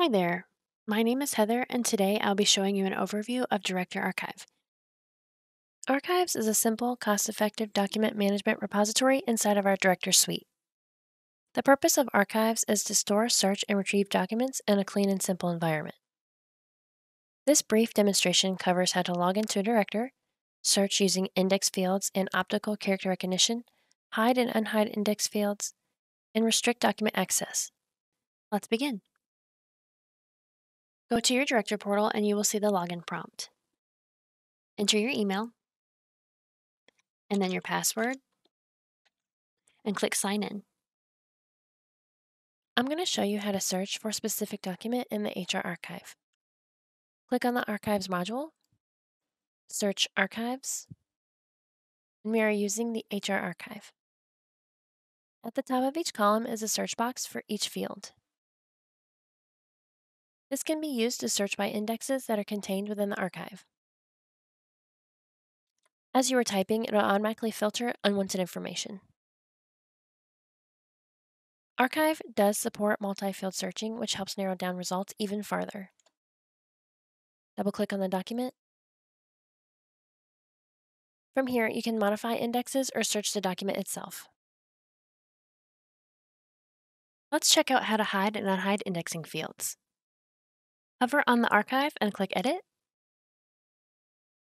Hi there. My name is Heather, and today I'll be showing you an overview of Director Archive. Archives is a simple, cost-effective document management repository inside of our Director suite. The purpose of Archives is to store, search, and retrieve documents in a clean and simple environment. This brief demonstration covers how to log into a Director, search using index fields and optical character recognition, hide and unhide index fields, and restrict document access. Let's begin. Go to your Director portal and you will see the login prompt. Enter your email and then your password and click Sign In. I'm going to show you how to search for a specific document in the HR archive. Click on the Archives module, search Archives, and we are using the HR archive. At the top of each column is a search box for each field. This can be used to search by indexes that are contained within the archive. As you are typing, it will automatically filter unwanted information. Archive does support multi-field searching, which helps narrow down results even farther. Double-click on the document. From here, you can modify indexes or search the document itself. Let's check out how to hide and unhide indexing fields. Hover on the archive and click Edit.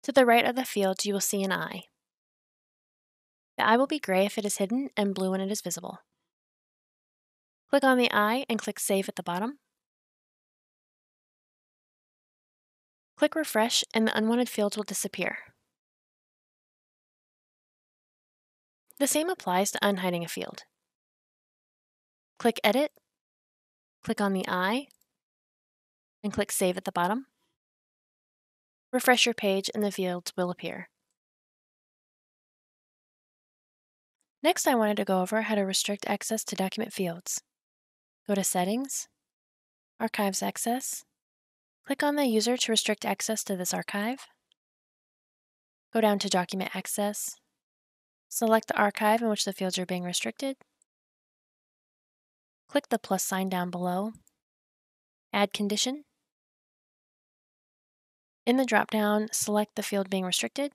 To the right of the fields, you will see an eye. The eye will be gray if it is hidden and blue when it is visible. Click on the eye and click Save at the bottom. Click Refresh and the unwanted fields will disappear. The same applies to unhiding a field. Click Edit, click on the eye, and click Save at the bottom. Refresh your page and the fields will appear. Next, I wanted to go over how to restrict access to document fields. Go to Settings, Archives Access, click on the user to restrict access to this archive. Go down to Document Access, select the archive in which the fields are being restricted, click the plus sign down below, Add Condition. In the drop-down, select the field being restricted.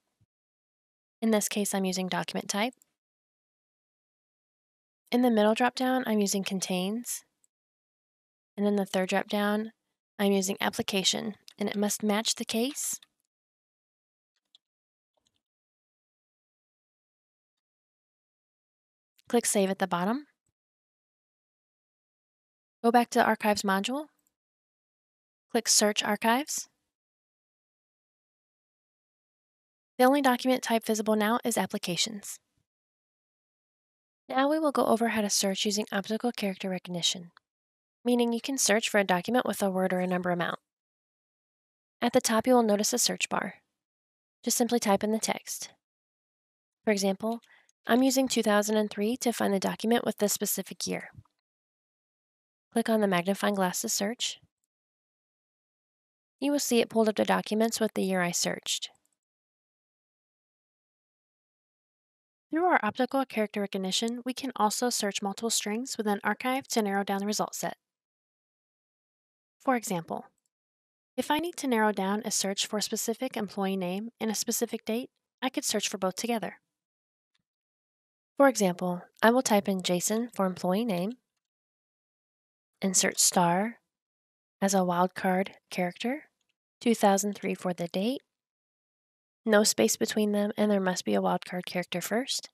In this case, I'm using Document Type. In the middle drop-down, I'm using Contains. And in the third drop-down, I'm using Application, and it must match the case. Click Save at the bottom. Go back to the Archives module. Click Search Archives. The only document type visible now is Applications. Now we will go over how to search using optical character recognition, meaning you can search for a document with a word or a number amount. At the top, you will notice a search bar. Just simply type in the text. For example, I'm using 2003 to find the document with this specific year. Click on the magnifying glass to search. You will see it pulled up the documents with the year I searched. Through our optical character recognition, we can also search multiple strings within Archive to narrow down the result set. For example, if I need to narrow down a search for a specific employee name and a specific date, I could search for both together. For example, I will type in Jason for employee name, insert star as a wildcard character, 2003 for the date, no space between them, and there must be a wildcard character first.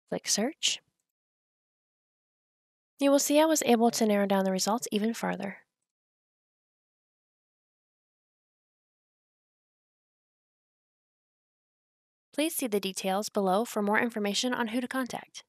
Click Search. You will see I was able to narrow down the results even farther. Please see the details below for more information on who to contact.